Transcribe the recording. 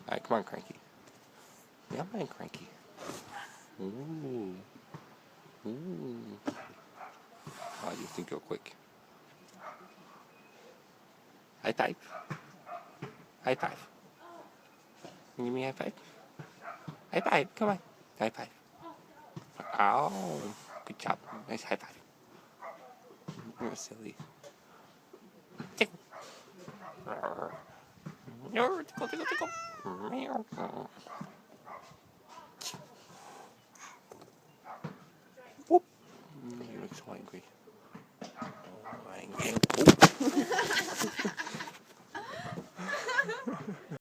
Alright, come on, Cranky. Yeah, man, Cranky. Ooh. Ooh. Oh, you think you're quick. High five. High five. Can you give me a high five? High five, come on. High five. Oh, good job. Nice high five. You're silly. Tickle. Tickle, tickle, tickle. Whoop. You look so angry.